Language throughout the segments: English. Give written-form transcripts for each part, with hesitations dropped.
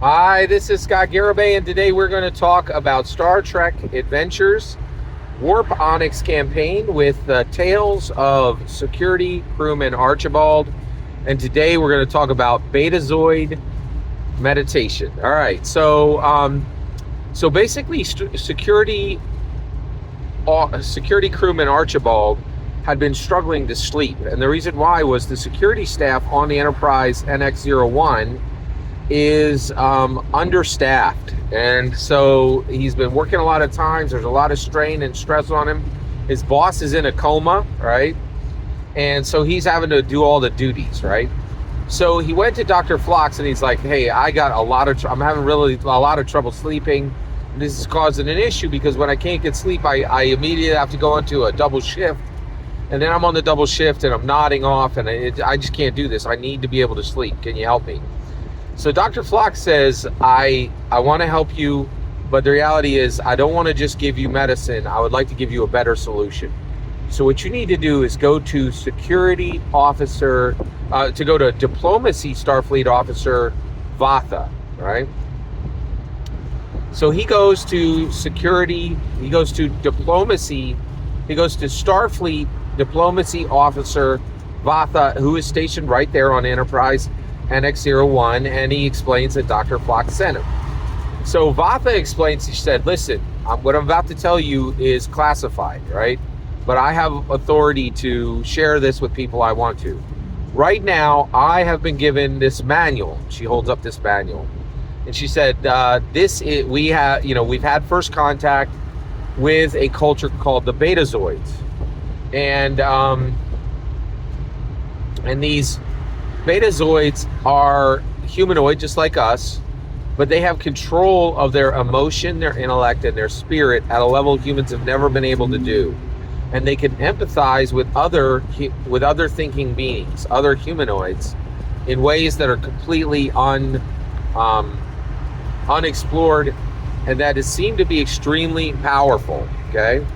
Hi, this is Scott Garibay, and today we're going to talk about Star Trek Adventures Warp Onyx campaign with the tales of security crewman Archibald. And today we're going to talk about Betazoid meditation. All right, so basically, security crewman Archibald had been struggling to sleep, and the reason why was the security staff on the Enterprise NX-01 is understaffed, and so he's been working a lot of times. There's a lot of strain and stress on him. His boss is in a coma, right? And so he's having to do all the duties, right? So he went to Dr. Phlox and he's like, hey, I'm having really a lot of trouble sleeping. This is causing an issue because when I can't get sleep, I immediately have to go into a double shift, and then I'm on the double shift and I'm nodding off, and I just can't do this. I need to be able to sleep. Can you help me? So Dr. Phlox says, I want to help you, but the reality is I don't want to just give you medicine. I would like to give you a better solution. So what you need to do is go to security officer, to go to diplomacy Starfleet officer Vatha, right? So he goes to security, he goes to diplomacy, he goes to Starfleet diplomacy officer Vatha, who is stationed right there on Enterprise NX-01, and he explains that Dr. Phlox sent him. So Vatha explains, she said, listen, what I'm about to tell you is classified, right? But I have authority to share this with people I want to. Right now, I have been given this manual. She holds up this manual. And she said, we've had first contact with a culture called the Betazoids. And these Betazoids are humanoid just like us, but they have control of their emotion, their intellect, and their spirit at a level humans have never been able to do. And they can empathize with other thinking beings, other humanoids, in ways that are completely unexplored, and that seem to be extremely powerful. Okay,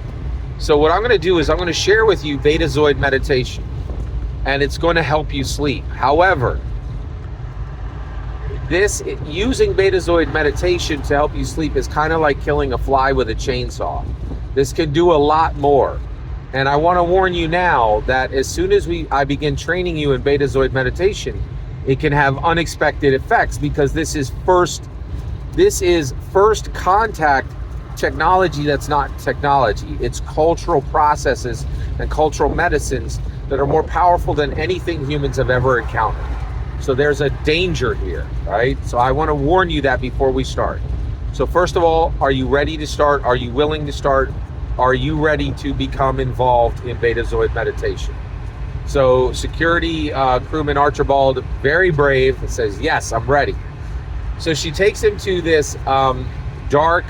so what I'm going to do is I'm going to share with you Betazoid meditation, and it's going to help you sleep. However, using Betazoid meditation to help you sleep is kind of like killing a fly with a chainsaw. This can do a lot more. And I want to warn you now that as soon as I begin training you in Betazoid meditation, it can have unexpected effects, because this is first contact technology that's not technology. It's cultural processes and cultural medicines that are more powerful than anything humans have ever encountered. So there's a danger here, right? So I want to warn you that before we start. So first of all, are you ready to start? Are you willing to start? Are you ready to become involved in Betazoid meditation? So security crewman Archibald, very brave, says, yes, I'm ready. So she takes him to this dark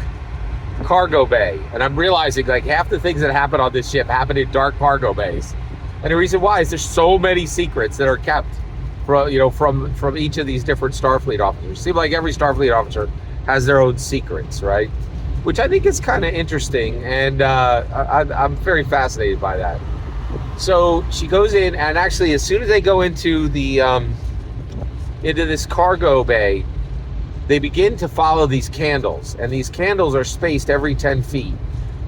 cargo bay. And I'm realizing like half the things that happen on this ship happen in dark cargo bays. And the reason why is there's so many secrets that are kept from each of these different Starfleet officers. It seems like every Starfleet officer has their own secrets, right? Which I think is kind of interesting, and I'm very fascinated by that. So she goes in, and actually, as soon as they go into this cargo bay, they begin to follow these candles, and these candles are spaced every 10 feet.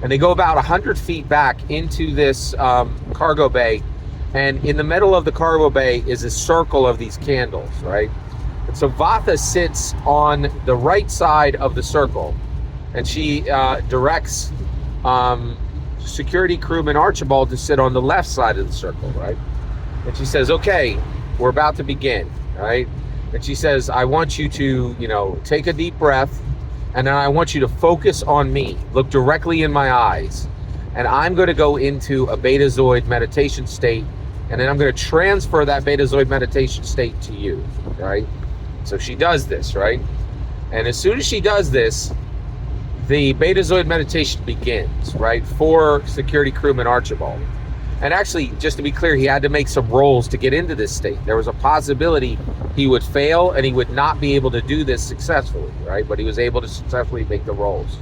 And they go about 100 feet back into this cargo bay, and in the middle of the cargo bay is a circle of these candles, right? And so Vatha sits on the right side of the circle, and she directs security crewman Archibald to sit on the left side of the circle, right? And she says, okay, we're about to begin, right? And she says, I want you to, take a deep breath, and then I want you to focus on me. Look directly in my eyes. And I'm going to go into a Betazoid meditation state, and then I'm going to transfer that Betazoid meditation state to you, right? So she does this, right? And as soon as she does this, the Betazoid meditation begins, right, for security crewman Archibald. And actually, just to be clear, he had to make some rolls to get into this state. There was a possibility he would fail and he would not be able to do this successfully, right? But he was able to successfully make the rolls,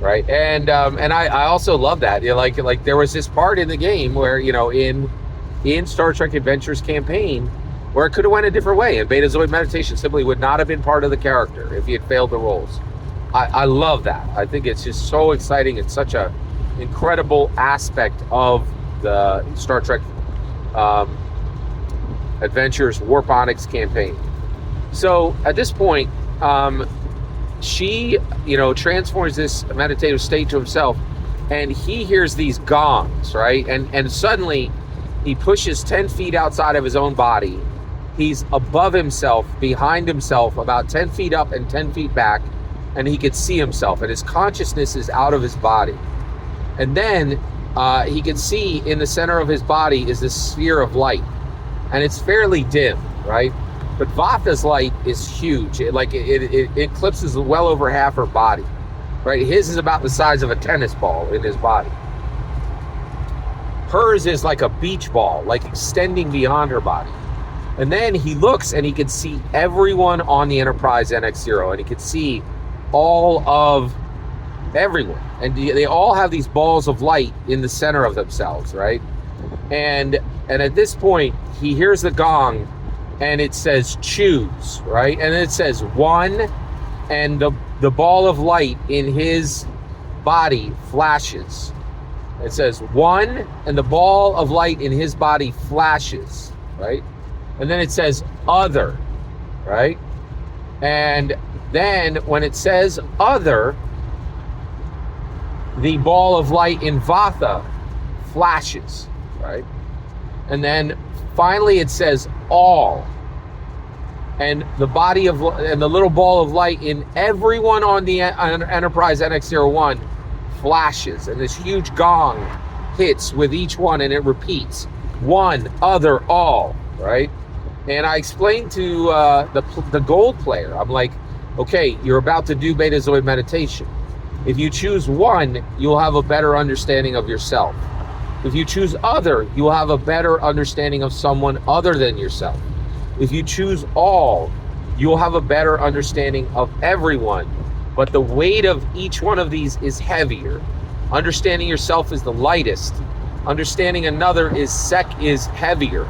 right? And I also love that. Like there was this part in the game where, in Star Trek Adventures campaign, Or it could have went a different way, and Betazoid meditation simply would not have been part of the character if he had failed the roles. I love that. I think it's just so exciting. It's such a incredible aspect of the Star Trek Adventures Warp Onyx campaign. So at this point, she, transforms this meditative state to himself, and he hears these gongs, right? And suddenly he pushes 10 feet outside of his own body. He's above himself, behind himself, about 10 feet up and 10 feet back, and he could see himself, and his consciousness is out of his body. And then he can see in the center of his body is this sphere of light, and it's fairly dim, right? But Vatha's light is huge. It eclipses well over half her body, right? His is about the size of a tennis ball in his body. Hers is like a beach ball, like extending beyond her body. And then he looks and he can see everyone on the Enterprise NX-0, and he can see all of everyone. And they all have these balls of light in the center of themselves, right? And at this point, he hears the gong, and it says choose, right? And it says 1, and the ball of light in his body flashes. It says 1, and the ball of light in his body flashes, right? And then it says other, right? And then when it says other, the ball of light in Vatha flashes, right? And then finally it says all, and the body of and the little ball of light in everyone on the Enterprise NX-01 flashes, and this huge gong hits with each one, and it repeats 1, other, all, right? And I explained to the gold player, I'm like, okay, you're about to do Betazoid meditation. If you choose 1, you'll have a better understanding of yourself. If you choose other, you'll have a better understanding of someone other than yourself. If you choose all, you'll have a better understanding of everyone. But the weight of each one of these is heavier. Understanding yourself is the lightest. Understanding another is heavier.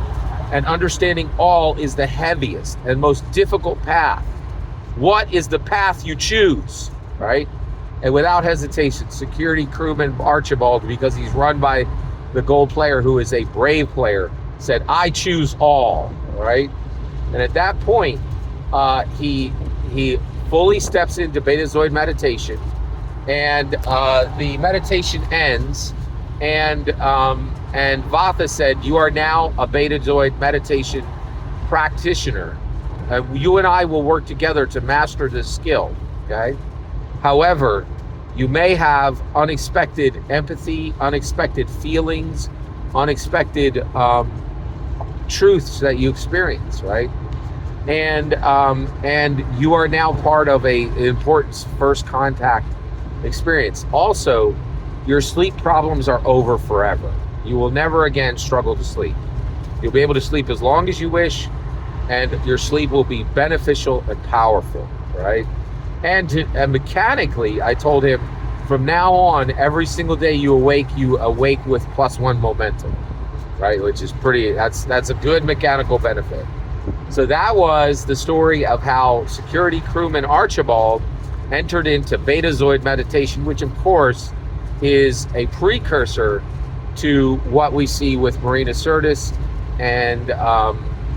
And understanding all is the heaviest and most difficult path. What is the path you choose, right? And without hesitation, security crewman Archibald, because he's run by the gold player who is a brave player, said, I choose all, right? And at that point, he fully steps into Betazoid meditation, and the meditation ends, and Vatha said, you are now a Betazoid meditation practitioner. You and I will work together to master this skill, okay? However, you may have unexpected empathy, unexpected feelings, unexpected truths that you experience, right? And you are now part of an important first contact experience. Also, your sleep problems are over forever. You will never again struggle to sleep. You'll be able to sleep as long as you wish, and your sleep will be beneficial and powerful, right? And mechanically, I told him, from now on, every single day you awake with +1 momentum, right? Which is that's a good mechanical benefit. So that was the story of how security crewman Archibald entered into Betazoid meditation, which of course is a precursor to what we see with Marina Sirtis and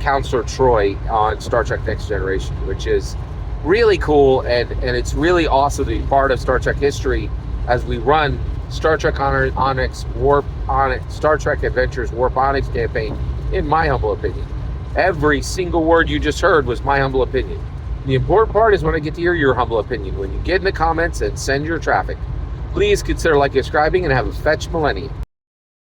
Counselor Troy on Star Trek Next Generation, which is really cool, and it's really awesome to be part of Star Trek history as we run Star Trek Onyx Warp Onyx, Star Trek Adventures Warp Onyx campaign, in my humble opinion. Every single word you just heard was my humble opinion. The important part is when I get to hear your humble opinion. When you get in the comments and send your traffic, please consider liking, subscribing, and have a fetch millennium.